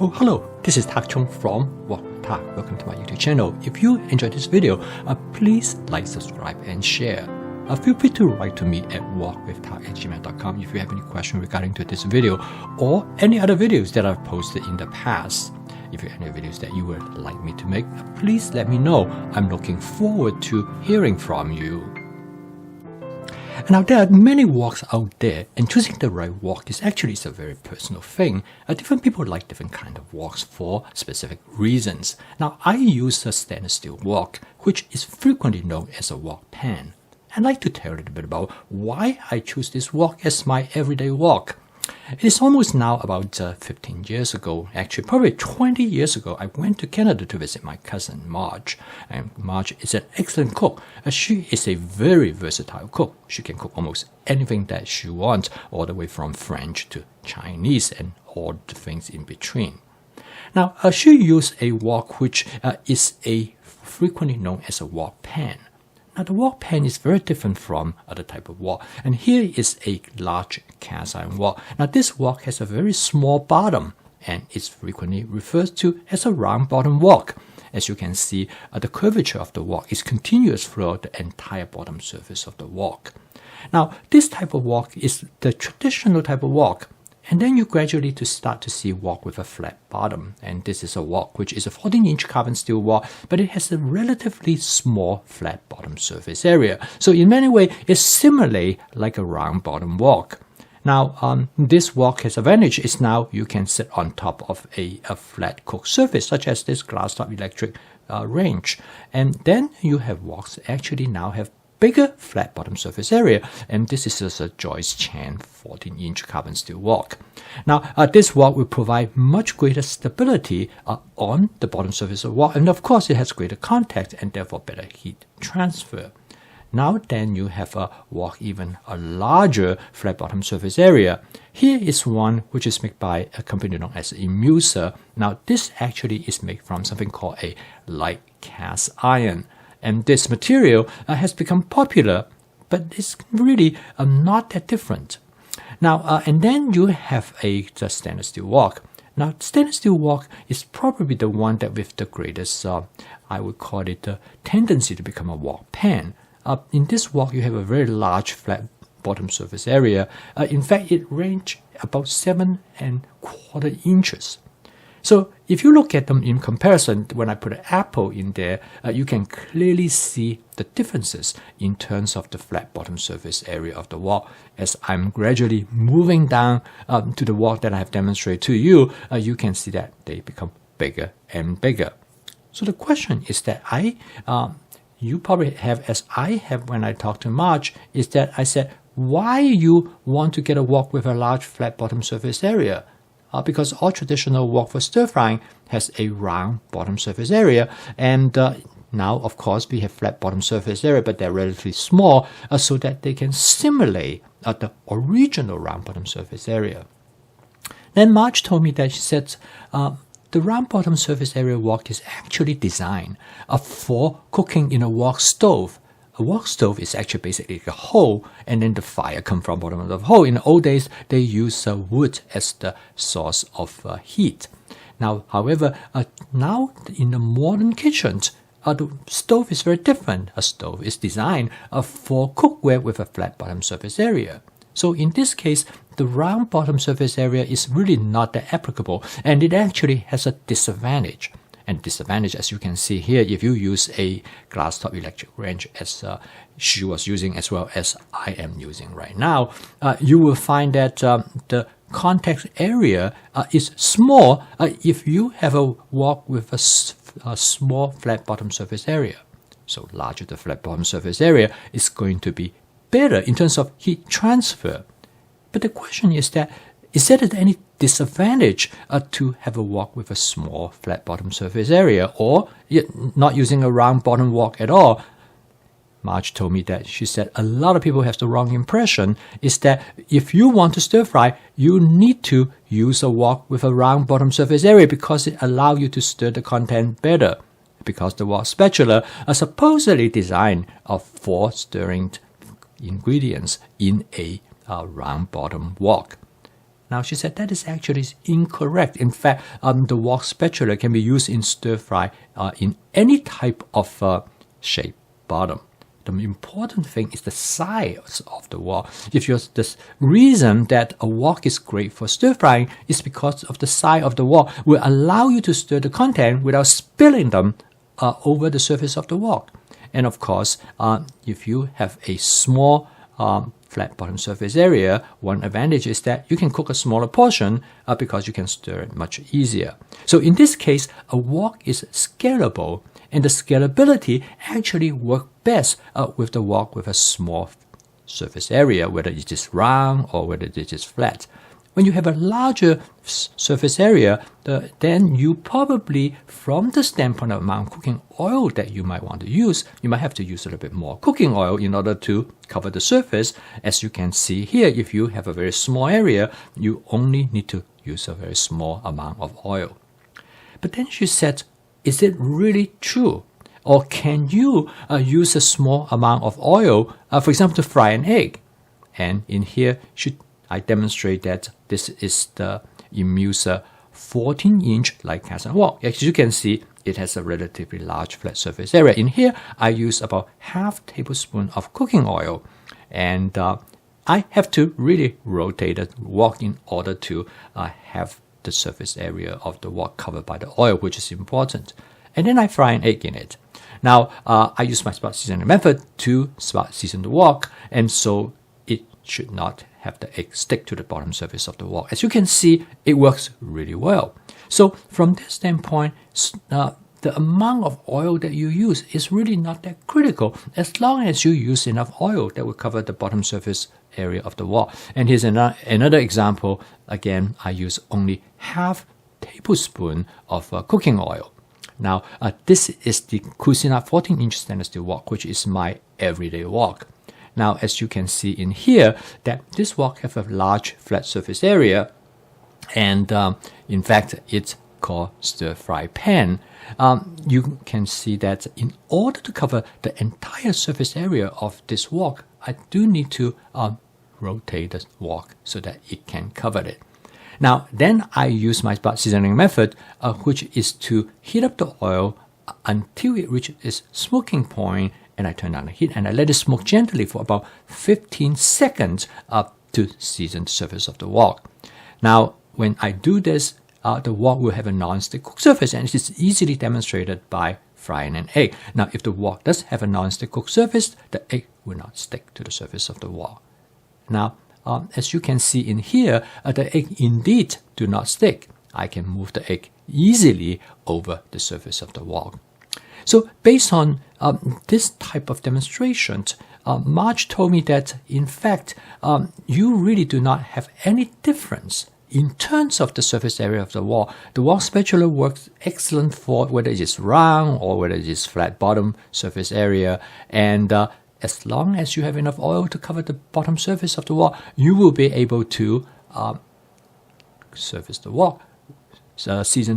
Oh, hello, this is Tak Chung from Wok Tak. Welcome to my YouTube channel. If you enjoyed this video, please like, subscribe, and share. Feel free to write to me at wokwithtak@gmail.com if you have any question regarding to this video or any other videos that I've posted in the past. If you have any videos that you would like me to make, please let me know. I'm looking forward to hearing from you. Now, there are many woks out there, and choosing the right wok is actually a very personal thing. Different people like different kind of woks for specific reasons. Now, I use a stainless steel wok, which is frequently known as a wok pan. I'd like to tell you a little bit about why I choose this wok as my everyday wok. It is almost now about 15 years ago, actually probably 20 years ago, I went to Canada to visit my cousin Marge. And Marge is an excellent cook. She is a very versatile cook. She can cook almost anything that she wants, all the way from French to Chinese and all the things in between. Now, she used a wok which is frequently known as a wok pan. Now, the wok pan is very different from other type of wok, and here is a large cast iron wok. Now, this wok has a very small bottom, and it's frequently referred to as a round bottom wok. As you can see, the curvature of the wok is continuous throughout the entire bottom surface of the wok. Now, this type of wok is the traditional type of wok. And then you gradually start to see wok with a flat bottom. And this is a wok which is a 14-inch carbon steel wok, but it has a relatively small flat bottom surface area. So in many ways, it's similarly like a round bottom wok. Now, this wok has advantage is now you can sit on top of a flat cooked surface, such as this glass top electric range. And then you have woks actually now have bigger flat bottom surface area, and this is just a Joyce Chan 14-inch carbon steel wok. Now, this wok will provide much greater stability on the bottom surface of the wok, and of course it has greater contact and therefore better heat transfer. Now then you have a wok even a larger flat bottom surface area. Here is one which is made by a company known as Imusa. Now, this actually is made from something called a light cast iron. And this material has become popular, but it's really not that different. Now, and then you have the stainless steel wok. Now, stainless steel wok is probably the one that with the greatest, I would call it, tendency to become a wok pan. In this wok, you have a very large flat bottom surface area. In fact, it ranges about 7¼ inches. So if you look at them in comparison, when I put an apple in there, you can clearly see the differences in terms of the flat bottom surface area of the wok. As I'm gradually moving down to the wok that I have demonstrated to you, you can see that they become bigger and bigger. So the question is that you probably have, as I have when I talked to Marge, is that I said, why you want to get a wok with a large flat bottom surface area? Because all traditional wok for stir frying has a round bottom surface area, and now of course we have flat bottom surface area, but they're relatively small, so that they can simulate the original round bottom surface area. Then Marge told me that she said the round bottom surface area wok is actually designed for cooking in a wok stove. A wok stove is actually basically a hole, and then the fire comes from the bottom of the hole. In the old days, they use wood as the source of heat. Now, however, now in the modern kitchens, the stove is very different. A stove is designed for cookware with a flat bottom surface area. So in this case, the round bottom surface area is really not that applicable, and it actually has a disadvantage. And disadvantage, as you can see here, if you use a glass top electric range as she was using as well as I am using right now, you will find that the contact area is small if you have a wok with a small flat bottom surface area. So larger the flat bottom surface area is going to be better in terms of heat transfer. But the question is that, is there any disadvantage to have a wok with a small flat bottom surface area, or not using a round bottom wok at all? Marge told me that she said a lot of people have the wrong impression, is that if you want to stir fry, you need to use a wok with a round bottom surface area because it allows you to stir the content better. Because the wok spatula are supposedly designed for stirring ingredients in a round bottom wok. Now, she said that is actually incorrect. In fact, the wok spatula can be used in stir fry in any type of shape bottom. The important thing is the size of the wok. The reason that a wok is great for stir frying is because of the size of the wok will allow you to stir the content without spilling them over the surface of the wok. And of course, if you have a small flat bottom surface area, one advantage is that you can cook a smaller portion because you can stir it much easier. So in this case, a wok is scalable, and the scalability actually works best with the wok with a small surface area, whether it is round or whether it is flat. When you have a larger surface area, then you probably, from the standpoint of amount of cooking oil that you might want to use, you might have to use a little bit more cooking oil in order to cover the surface. As you can see here, if you have a very small area, you only need to use a very small amount of oil. But then she said, is it really true? Or can you use a small amount of oil, for example, to fry an egg? And in here, I demonstrate that this is the Imusa 14-inch light cast iron wok. As you can see, it has a relatively large flat surface area. In here, I use about half tablespoon of cooking oil, and I have to really rotate the wok in order to have the surface area of the wok covered by the oil, which is important. And then I fry an egg in it. Now, I use my spot seasoning method to spot season the wok, and so it should not have the egg stick to the bottom surface of the wok. As you can see, it works really well. So from this standpoint, the amount of oil that you use is really not that critical as long as you use enough oil that will cover the bottom surface area of the wok. And here's another example. Again, I use only half tablespoon of cooking oil. Now, this is the Cuisinart 14-inch stainless steel wok, which is my everyday wok. Now, as you can see in here, that this wok has a large flat surface area, and in fact, it's called stir fry pan. You can see that in order to cover the entire surface area of this wok, I do need to rotate the wok so that it can cover it. Now, then I use my spot seasoning method, which is to heat up the oil until it reaches its smoking point, and I turn down the heat and I let it smoke gently for about 15 seconds to season the surface of the wok. Now, when I do this, the wok will have a non-stick cooked surface, and it is easily demonstrated by frying an egg. Now, if the wok does have a non-stick cooked surface, the egg will not stick to the surface of the wok. Now, as you can see in here, the egg indeed do not stick. I can move the egg easily over the surface of the wok. So based on this type of demonstration, Marge told me that in fact, you really do not have any difference in terms of the surface area of the wok. The wok spatula works excellent for whether it is round or whether it is flat bottom surface area, and as long as you have enough oil to cover the bottom surface of the wok, you will be able to season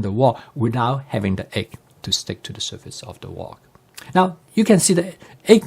the wok without having the egg to stick to the surface of the wok. Now, you can see the egg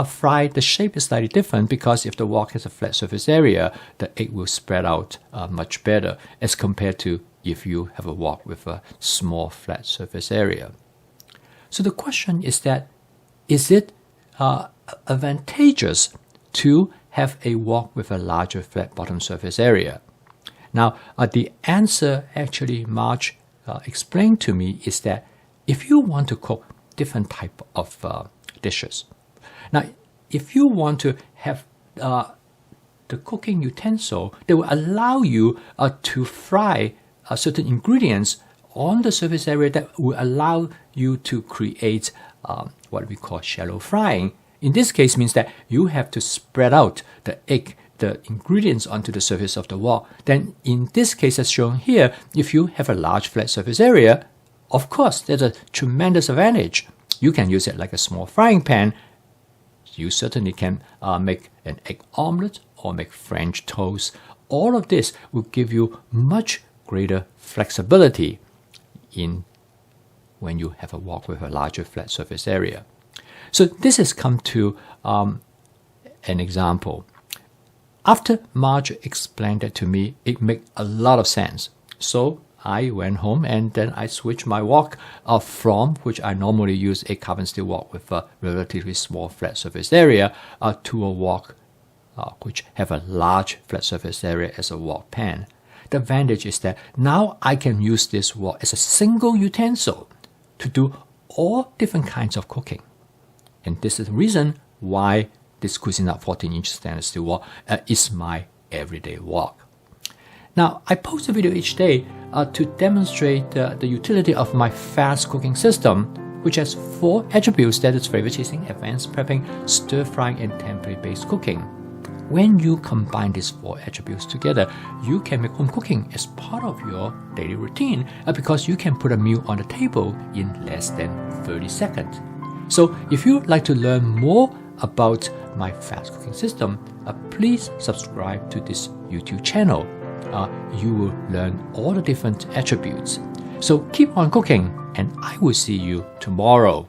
fried, the shape is slightly different because if the wok has a flat surface area, the egg will spread out much better as compared to if you have a wok with a small flat surface area. So the question is that, is it advantageous to have a wok with a larger flat bottom surface area? Now, the answer actually Marge explained to me is that if you want to cook different type of dishes, now if you want to have the cooking utensil that will allow you to fry certain ingredients on the surface area that will allow you to create what we call shallow frying. In this case means that you have to spread out the ingredients onto the surface of the wok. Then in this case as shown here, if you have a large flat surface area, of course there's a tremendous advantage. You can use it like a small frying pan. You certainly can make an egg omelette or make French toast. All of this will give you much greater flexibility when you have a wok with a larger flat surface area. So this has come to an example. After Marge explained that to me, it made a lot of sense. So I went home and then I switched my wok from, which I normally use a carbon steel wok with a relatively small flat surface area, to a wok which have a large flat surface area as a wok pan. The advantage is that now I can use this wok as a single utensil to do all different kinds of cooking. And this is the reason why this Cuisinart 14-inch stainless steel wok is my everyday wok. Now, I post a video each day to demonstrate the utility of my fast cooking system, which has 4 attributes: that is flavor chasing, advanced prepping, stir frying, and template-based cooking. When you combine these 4 attributes together, you can make home cooking as part of your daily routine because you can put a meal on the table in less than 30 seconds. So if you'd like to learn more about my fast cooking system, please subscribe to this YouTube channel. You will learn all the different attributes. So keep on cooking, and I will see you tomorrow.